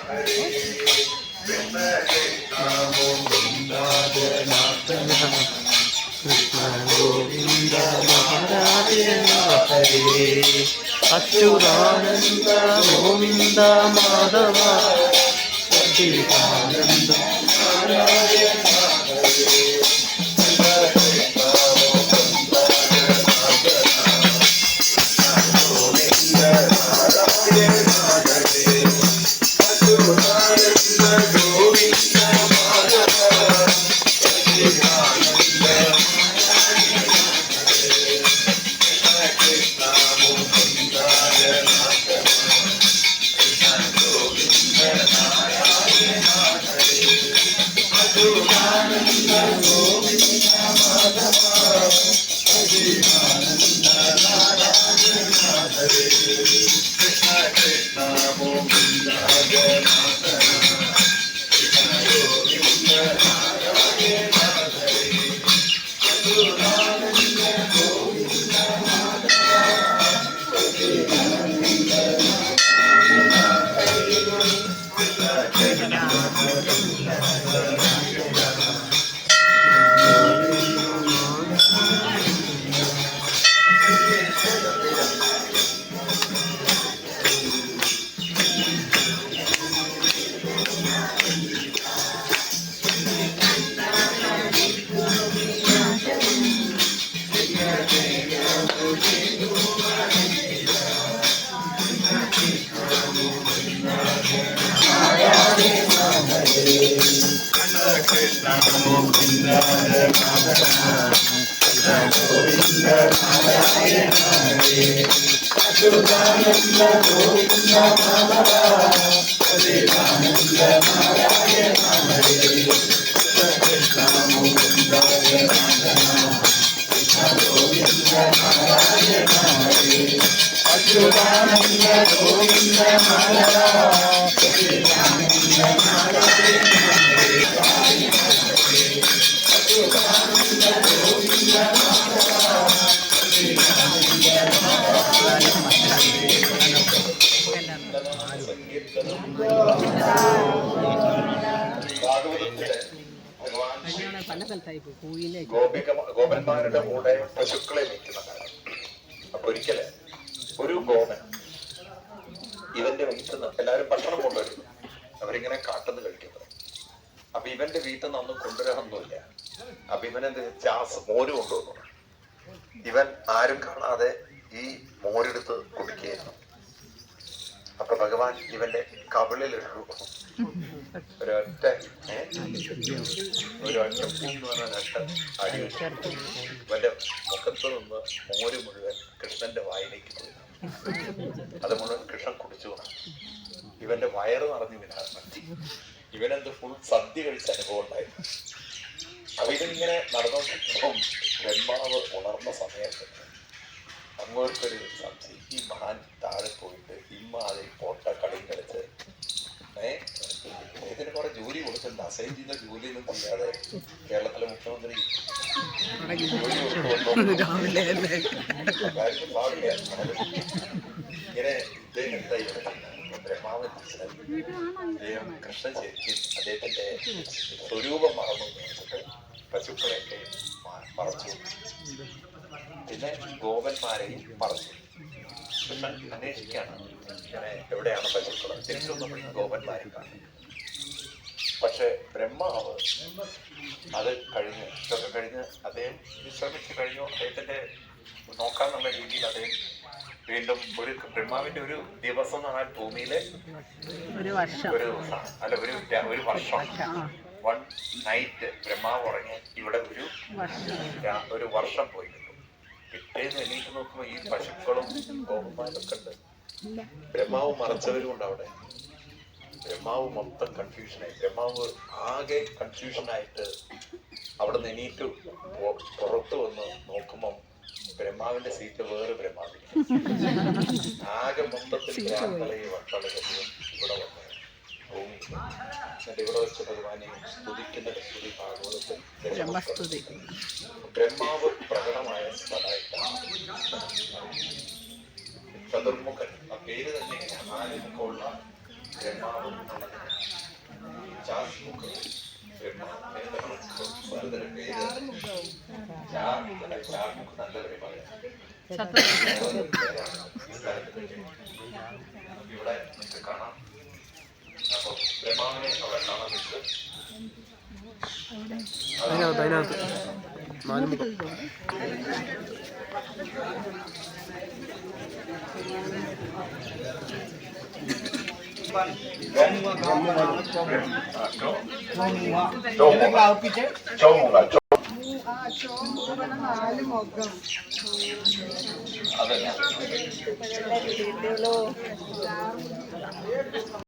കൃഷ്ണ ഗോവിന്ദ നാരായണ ഹരേ അച്യുതാനന്ദ ഗോവിന്ദ മാധവ സച്ചിദാനന്ദ നാരായണ ഹരേ ഗോപന്മാരുടെ കൂടെ പശുക്കളെ നീക്കുന്ന കാലം. അപ്പൊ ഒരിക്കല് ഒരു ഗോപൻ ഇവന്റെ വീട്ടിൽ നിന്ന് എല്ലാവരും ഭക്ഷണം കൊണ്ടുവരുന്നു. അവരിങ്ങനെ കാട്ടുന്ന് കഴിക്കുന്നത്. അപ്പൊ ഇവന്റെ വീട്ടിൽ നിന്ന് ഒന്നും കൊണ്ടുവരാനൊന്നുമില്ല. അപ്പൊ ഇവനെന്ത് മോര് കൊണ്ടുവന്നു. ഇവൻ ആരും കാണാതെ ഈ മോരെടുത്ത് കുടിക്കുകയായിരുന്നു. അപ്പൊ ഭഗവാൻ ഇവന്റെ കവിളിലൊരു ഒരൊറ്റ അടി ഇവന്റെ മുഖത്ത് നിന്ന് മോര് മുഴുവൻ കൃഷ്ണന്റെ വായിലേക്ക് പോയി. അത് മുഴുവൻ കൃഷ്ണൻ കുടിച്ചു. ഇവന്റെ വയറ് നിറഞ്ഞു വിനാശി. ഇവനെന്ത് ഫുൾ സദ്യ കഴിച്ച അനുഭവം ഉണ്ടായിരുന്നു. അപ്പൊ ഇതിങ്ങനെ നടന്നുകൊണ്ടിരിക്കുമ്പം ബ്രഹ്മാവ് ഉണർന്ന സമയത്ത് അങ്ങോട്ടൊരു സംശയം. ഈ മഹാൻ താഴെ പോയിട്ട് ഇമ്മാതെ പോട്ട കളിയും കളിച്ച് ഇതിന് കുറെ ജോലി കൊടുത്തിട്ടുണ്ട്. അസൈൻ ചെയ്യുന്ന ജോലിയൊന്നും ചെയ്യാതെ കേരളത്തിലെ മുഖ്യമന്ത്രി ജോലി കൊടുത്തുകൊണ്ടോ പാടില്ല. ഇങ്ങനെ ഇദ്ദേഹത്തെ ബ്രഹ്മാവൻ അദ്ദേഹം കൃഷ്ണൻ ശരിക്കും അദ്ദേഹത്തിന്റെ സ്വരൂപം മറന്നു വെച്ചിട്ട് പശുക്കളെയൊക്കെ മറച്ചു. പിന്നെ ഗോപന്മാരെയും മറച്ചു. കൃഷ്ണൻ അന്വേഷിക്കാണ് ഇങ്ങനെ എവിടെയാണ് പശുക്കൾ. തിരിച്ചു വന്നപ്പോഴും ഗോപന്മാരെ കാണും. പക്ഷെ ബ്രഹ്മാവ് അത് കഴിഞ്ഞ് ഇതൊക്കെ കഴിഞ്ഞ് അദ്ദേഹം വിശ്രമിച്ചു കഴിഞ്ഞു. അദ്ദേഹത്തിന്റെ നോക്കാന്നുള്ള രീതിയിൽ അദ്ദേഹം വീണ്ടും ഒരു ബ്രഹ്മാവിന്റെ ഒരു ദിവസം എന്ന് പറഞ്ഞാൽ ഭൂമിയിലെ ഒരു വർഷം 1 നൈറ്റ് ബ്രഹ്മാവ് ഉറങ്ങി ഇവിടെ ഒരു വർഷം പോയി കിട്ടും. പിറ്റേന്ന് എണീറ്റ് നോക്കുമ്പോ ഈ പശുക്കളും ഗോപന്മാരൊക്കെ ഉണ്ട്. ബ്രഹ്മാവ് മറച്ചവരും ഉണ്ട് അവിടെ. ബ്രഹ്മാവ് മൊത്തം കൺഫ്യൂഷനായി. ബ്രഹ്മാവ് ആകെ കൺഫ്യൂഷനായിട്ട് അവിടെ നിന്ന് എണീറ്റ് പുറത്ത് വന്ന് നോക്കുമ്പം ബ്രഹ്മാവിന്റെ സീറ്റ് വേറെ ബ്രഹ്മാവിന്. ആകെ മൊത്തത്തിൽ വട്ടളകയും ഇവിടെ വന്ന് ഭൂമി എന്നിട്ട് ഇവിടെ വെച്ച് ഭഗവാനെ സ്തുതിക്കുന്ന സ്തുതി ഭാഗവതത്തിൽ ബ്രഹ്മാവ് പ്രകടമായ സ്ഥലമായിട്ടാണ് ചതുർമുഖൻ. ആ പേര് തന്നെ ആലുമുഖമുള്ള ബ്രഹ്മാവ് എന്നുള്ളതിന് ചാർമുഖ് ചാർമുഖ് നല്ല പേര് പറയാം. ഇവിടെ നിങ്ങൾക്ക് കാണാം. അപ്പൊ ബ്രഹ്മാവിനെ അവിടെ കാണാൻ നിങ്ങൾക്ക് അതിനകത്ത് നാലുമുഖം അതന്നെ